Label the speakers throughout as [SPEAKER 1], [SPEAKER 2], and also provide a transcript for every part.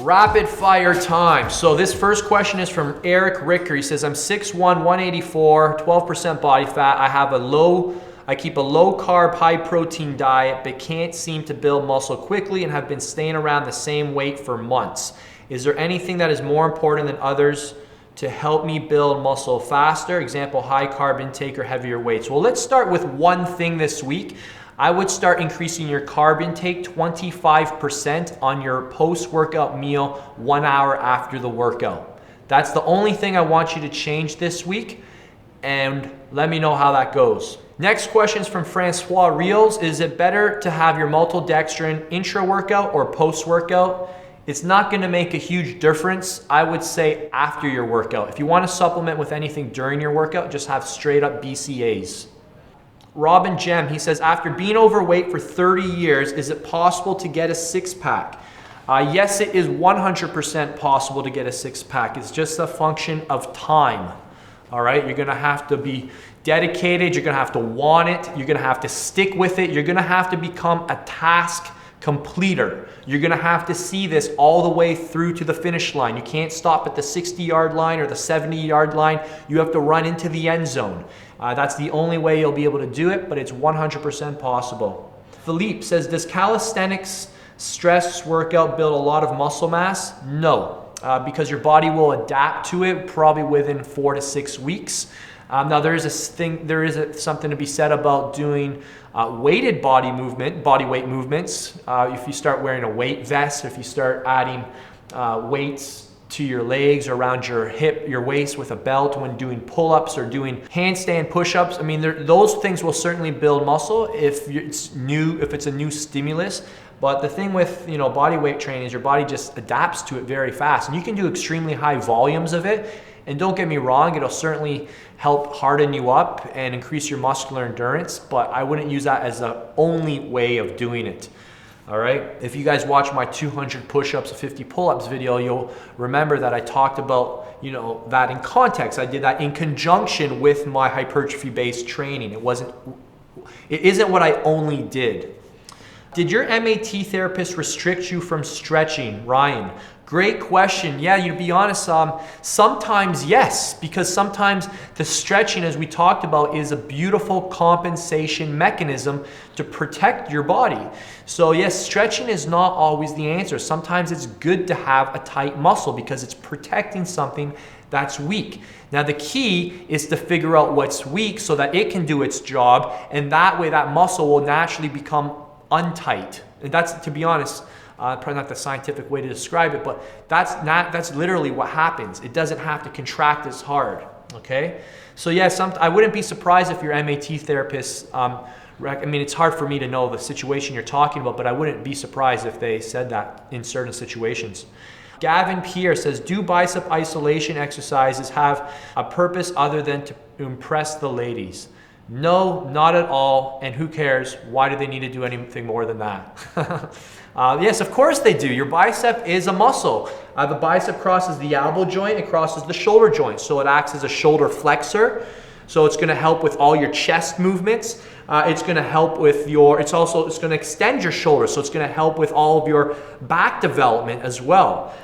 [SPEAKER 1] Rapid fire time. So this first question is from Eric Ricker. He says, I'm 6'1", 184, 12% body fat. I keep a low carb, high protein diet, but can't seem to build muscle quickly and have been staying around the same weight for months. Is there anything that is more important than others to help me build muscle faster? Example, high carb intake or heavier weights. Well, let's start with one thing this week. I would start increasing your carb intake 25% on your post-workout meal 1 hour after the workout. That's the only thing I want you to change this week, and let me know how that goes. Next question is from Francois Reels. Is it better to have your maltodextrin intra-workout or post-workout? It's not going to make a huge difference. I would say after your workout. If you want to supplement with anything during your workout, just have straight up BCAAs. Robin Gem, he says, after being overweight for 30 years, is it possible to get a six-pack? Yes, it is 100% possible to get a six-pack. It's just a function of time. All right, you're gonna have to be dedicated, you're gonna have to want it, you're gonna have to stick with it, you're gonna have to become a task completer. You're gonna have to see this all the way through to the finish line. You can't stop at the 60-yard line or the 70-yard line. You have to run into the end zone. That's the only way you'll be able to do it, but it's 100% possible. Philippe says, does calisthenics stress workout build a lot of muscle mass? No, because your body will adapt to it probably within 4 to 6 weeks. Now there is something to be said about doing weighted body weight movements. If you start wearing a weight vest, if you start adding weights to your legs or around your hip, your waist with a belt when doing pull-ups or doing handstand push-ups. I mean, those things will certainly build muscle if it's a new stimulus. But the thing with body weight training is your body just adapts to it very fast, and you can do extremely high volumes of it. And don't get me wrong, it'll certainly help harden you up and increase your muscular endurance, but I wouldn't use that as the only way of doing it. All right, if you guys watch my 200 push-ups, 50 pull-ups video, you'll remember that I talked about, that in context. I did that in conjunction with my hypertrophy-based training. It isn't what I only did. Did your MAT therapist restrict you from stretching, Ryan? Great question. Yeah, to be honest, sometimes yes, because sometimes the stretching, as we talked about, is a beautiful compensation mechanism to protect your body. So yes, stretching is not always the answer. Sometimes it's good to have a tight muscle because it's protecting something that's weak. Now the key is to figure out what's weak so that it can do its job, and that way that muscle will naturally become untight. And that's, to be honest, probably not the scientific way to describe it, but that's literally what happens. It doesn't have to contract as hard, okay? So yeah, I wouldn't be surprised if your MAT therapist, it's hard for me to know the situation you're talking about, but I wouldn't be surprised if they said that in certain situations. Gavin Pierre says, do bicep isolation exercises have a purpose other than to impress the ladies? No, not at all, and who cares? Why do they need to do anything more than that? Yes, of course they do. Your bicep is a muscle. The bicep crosses the elbow joint, it crosses the shoulder joint, so it acts as a shoulder flexor. So it's going to help with all your chest movements. It's going to help with it's going to extend your shoulders, so it's going to help with all of your back development as well.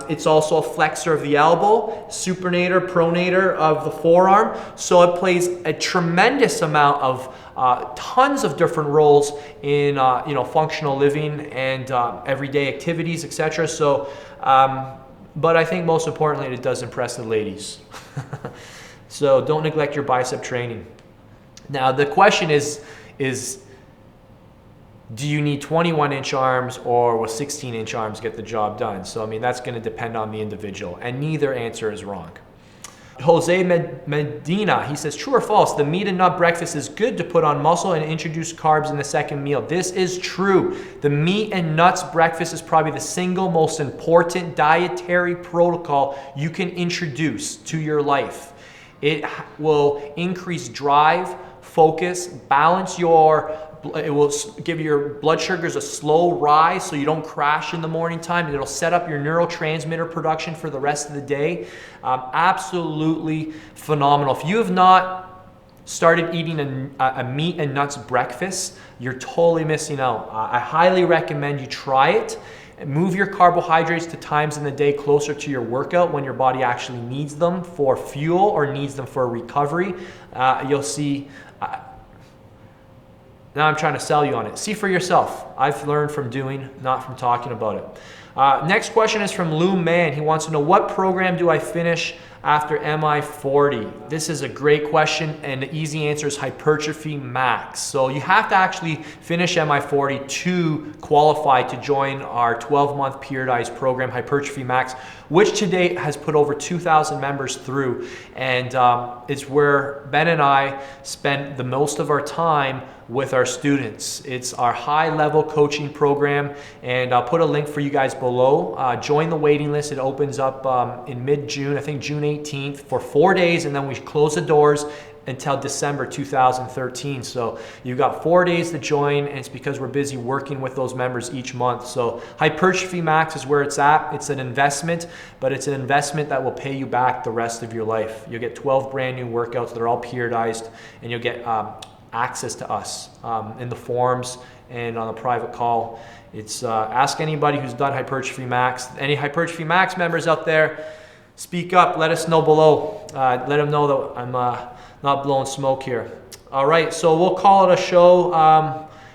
[SPEAKER 1] It's also a flexor of the elbow, supinator, pronator of the forearm. So it plays a tremendous amount of tons of different roles in functional living and everyday activities, etc. So, but I think most importantly, it does impress the ladies. So don't neglect your bicep training. Now the question is do you need 21-inch arms or will 16-inch arms get the job done? So that's going to depend on the individual, and neither answer is wrong. Jose Medina, he says, true or false, the meat and nut breakfast is good to put on muscle and introduce carbs in the second meal. This is true. The meat and nuts breakfast is probably the single most important dietary protocol you can introduce to your life. It will increase drive, focus, balance it will give your blood sugars a slow rise so you don't crash in the morning time, and it'll set up your neurotransmitter production for the rest of the day. Absolutely phenomenal. If you have not started eating a meat and nuts breakfast, you're totally missing out. I highly recommend you try it. Move your carbohydrates to times in the day closer to your workout when your body actually needs them for fuel or needs them for recovery. You'll see, now I'm trying to sell you on it. See for yourself. I've learned from doing, not from talking about it. Next question is from Lou Man. He wants to know, what program do I finish after MI40? This is a great question, and the easy answer is hypertrophy max. So you have to actually finish MI40 to qualify to join our 12-month periodized program, Hypertrophy Max, which to date has put over 2,000 members through. And it's where Ben and I spend the most of our time with our students. It's our high-level coaching program, and I'll put a link for you guys below. Join the waiting list. It opens up in mid-June, I think June 18th, for 4 days, and then we close the doors until December 2013. So you've got 4 days to join, and it's because we're busy working with those members each month. So Hypertrophy Max is where it's at. It's an investment, but it's an investment that will pay you back the rest of your life. You'll get 12 brand new workouts that are all periodized, and you'll get access to us in the forums and on a private call. It's ask anybody who's done Hypertrophy Max. Any Hypertrophy Max members out there, speak up, let us know below. Let them know that I'm not blowing smoke here. All right, so we'll call it a show,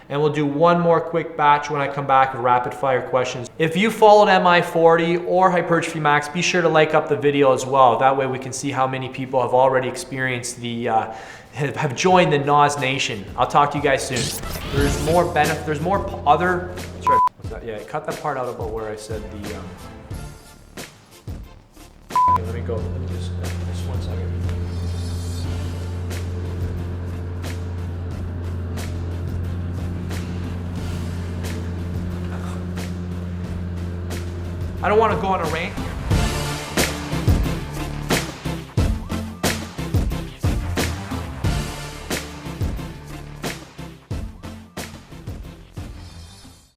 [SPEAKER 1] and we'll do one more quick batch when I come back with rapid fire questions. If you followed MI40 or Hypertrophy Max, be sure to like up the video as well. That way we can see how many people have already experienced the have joined the NOS Nation. I'll talk to you guys soon. There's more benefit. There's more other. Sorry, yeah, cut that part out about where I said the. Okay, let me go. Let me just 1 second. I don't want to go on a rant here.